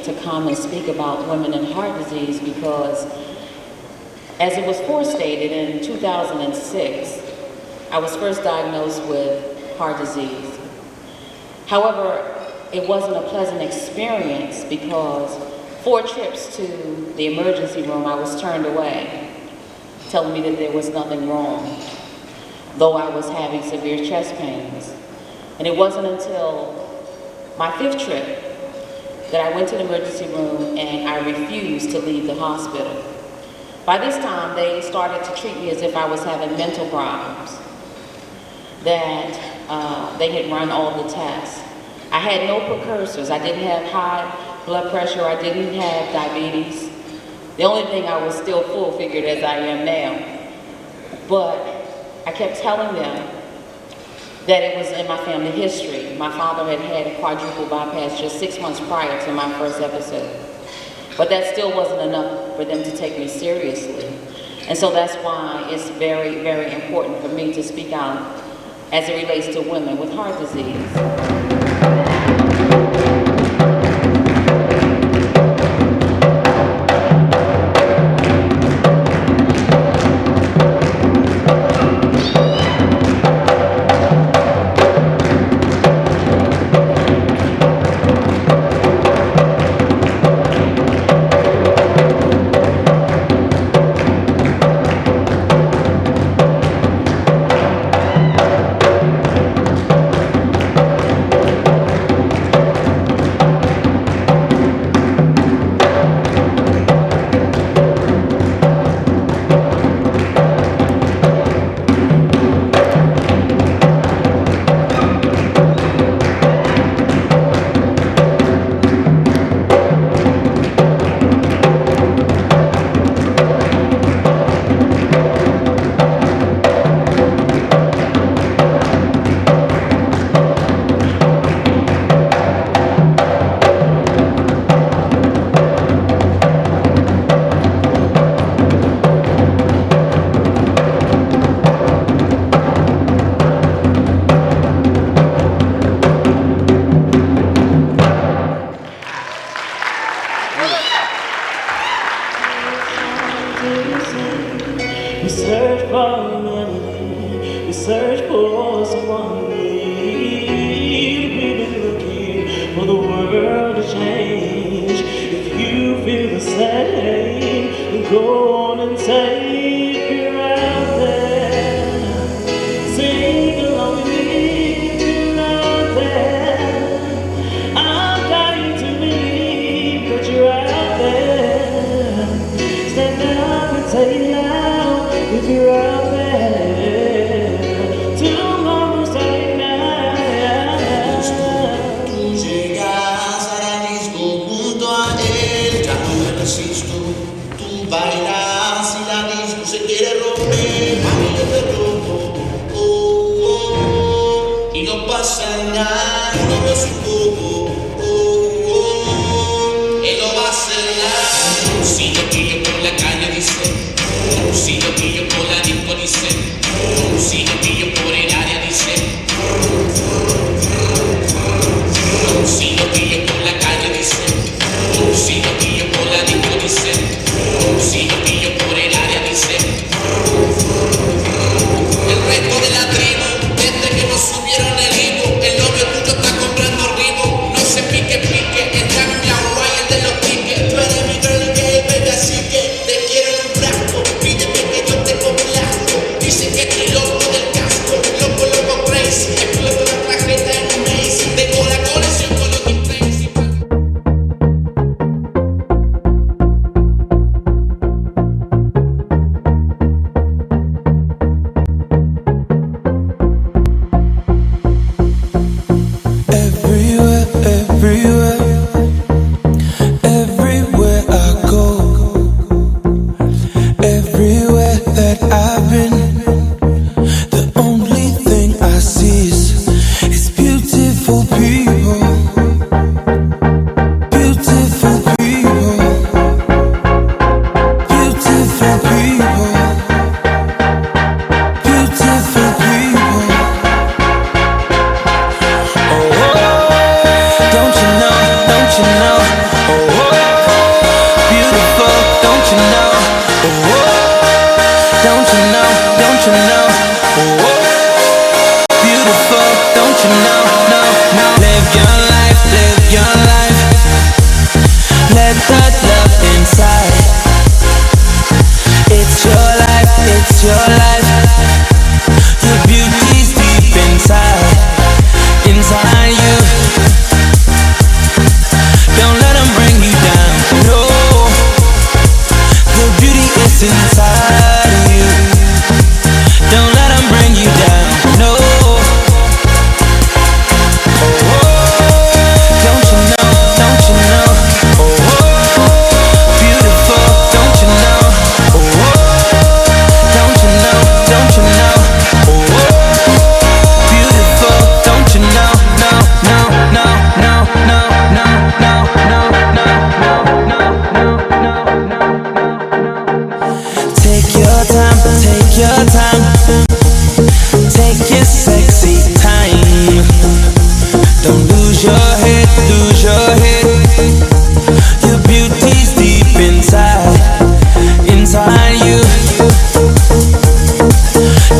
to come and speak about women and heart disease because, as it was forestated in 2006, I was first diagnosed with heart disease. However, it wasn't a pleasant experience because 4 trips to the emergency room I was turned away, telling me that there was nothing wrong, though I was having severe chest pains. And it wasn't until my 5th trip that I went to the emergency room and I refused to leave the hospital. By this time, they started to treat me as if I was having mental problems, that they had run all the tests. I had no precursors. I didn't have high blood pressure. I didn't have diabetes. The only thing, I was still full-figured as I am now. But I kept telling them that it was in my family history. My father had had a quadruple bypass just 6 months prior to my first episode. But that still wasn't enough for them to take me seriously. And so that's why it's very, very important for me to speak out as it relates to women with heart disease. We search for melody, we search for someone need. We've been looking for the world to change. If you feel the same, then go on and take it out there. Sing along with me if you're out there. I'm dying to believe that you're out there. Stand up and say it loud if you're out there. Tomorrow's starting now. Tú llegas ahora mismo junto a él, ya no me resisto. Tú bailas y la disco se quiere romper, mami yo te rompo. Oh, oh, oh. Y no pasa nada, no me supongo. Oh, oh, él no va a hacer nada. Si yo pillo por la calle dice. Si yo pillo por la disco dice, si yo pillo por el área dice, si yo pillo por la calle dice, si yo pillo por la disco dice, si yo pillo por el área dice. El resto de la tribu, desde que nos subieron el higo, el novio tuyo está comprando ritmo, no se pique, está en mi agua y el de los tickets. Tú eres mi girl y que baby, así que te quiero en un frasco. Dicen que estoy loco del casco, loco crazy. Exploto la tarjeta en un maze. Tengo la colección con los displays. Everywhere I go, everywhere that I've been. The only thing I see is beautiful people, beautiful people, beautiful people, beautiful people. Oh, don't you know, don't you know? Oh, let the love inside. It's your life, it's your life. Your beauty's deep inside, inside you. Don't let them bring you down, no. The beauty is inside of you. Don't let them bring you down, no. Don't you know, don't you know? Beautiful, don't you know? Don't you know, don't you know? Beautiful, don't you know? No, no, no, no, no, no, no, no, no, no, no, no, no. Take your time, take your time. Take your sexy time. Don't lose your head, lose your head. Your beauty's deep inside, inside you.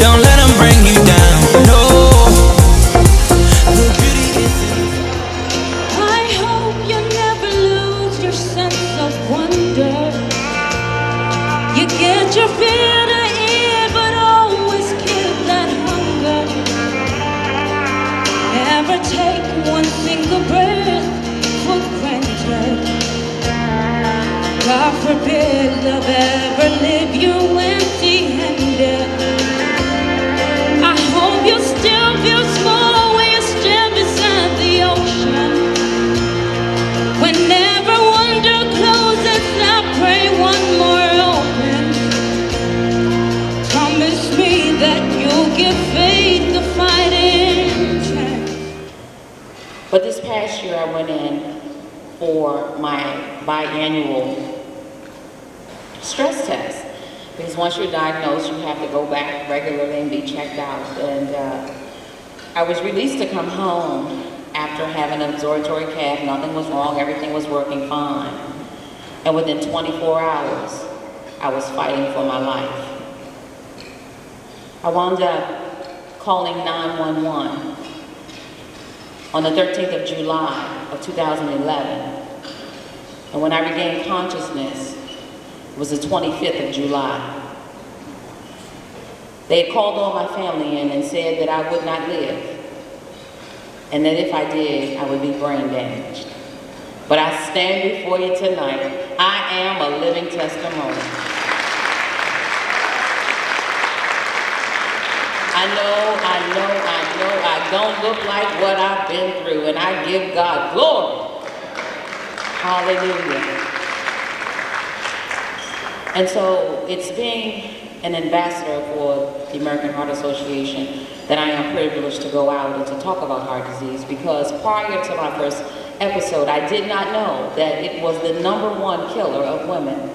Don't let them bring you down, no. The beauty is I hope you never lose your sense of wonder. You get your fear to eat, but always keep that hunger. Never take one single breath for granted. God forbid love ever leave you empty-handed. I hope you still feel small when you stand beside the ocean. Whenever one door closes, I pray one more opens. Promise me that you'll give faith a fighting chance. But this past year I went in for my biannual stress test. Because once you're diagnosed, you have to go back regularly and be checked out. And I was released to come home after having an absorptory cath. Nothing was wrong, everything was working fine. And within 24 hours, I was fighting for my life. I wound up calling 911 on the 13th of July of 2011. And when I regained consciousness, it was the 25th of July. They had called all my family in and said that I would not live, and that if I did, I would be brain damaged. But I stand before you tonight. I am a living testimony. I don't look like what I've been through, and I give God glory. Hallelujah. And so it's being an ambassador for the American Heart Association that I am privileged to go out and to talk about heart disease, because prior to my first episode, I did not know that it was the #1 killer of women.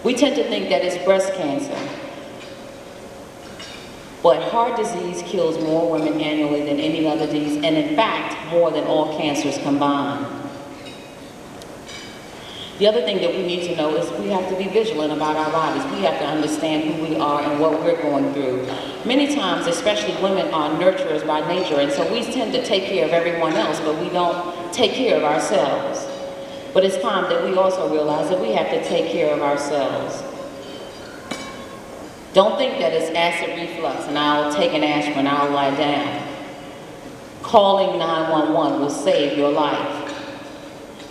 We tend to think that it's breast cancer, but heart disease kills more women annually than any other disease, and in fact, more than all cancers combined. The other thing that we need to know is we have to be vigilant about our bodies. We have to understand who we are and what we're going through. Many times, especially women are nurturers by nature, and so we tend to take care of everyone else, but we don't take care of ourselves. But it's time that we also realize that we have to take care of ourselves. Don't think that it's acid reflux and I'll take an aspirin, I'll lie down. Calling 911 will save your life.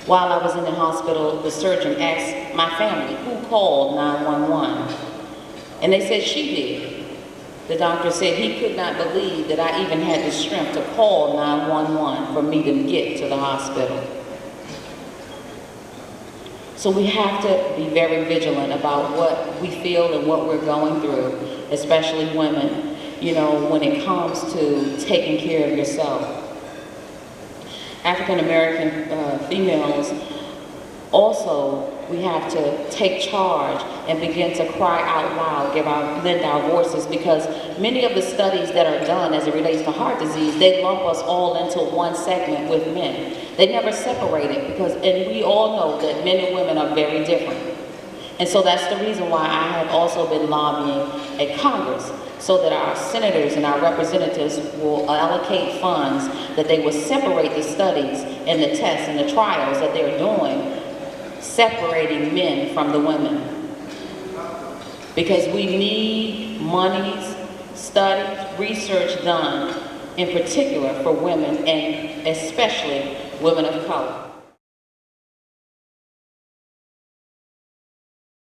While I was in the hospital, the surgeon asked my family, who called 911? And they said she did. The doctor said he could not believe that I even had the strength to call 911 for me to get to the hospital. So we have to be very vigilant about what we feel and what we're going through, especially women, you know, when it comes to taking care of yourself. African American females also, we have to take charge and begin to cry out loud, lend our voices, because many of the studies that are done as it relates to heart disease, they lump us all into one segment with men. They never separate it, and we all know that men and women are very different. And so that's the reason why I have also been lobbying at Congress, so that our senators and our representatives will allocate funds, that they will separate the studies and the tests and the trials that they're doing separating men from the women. Because we need monies, studies, research done, in particular for women and especially women of color.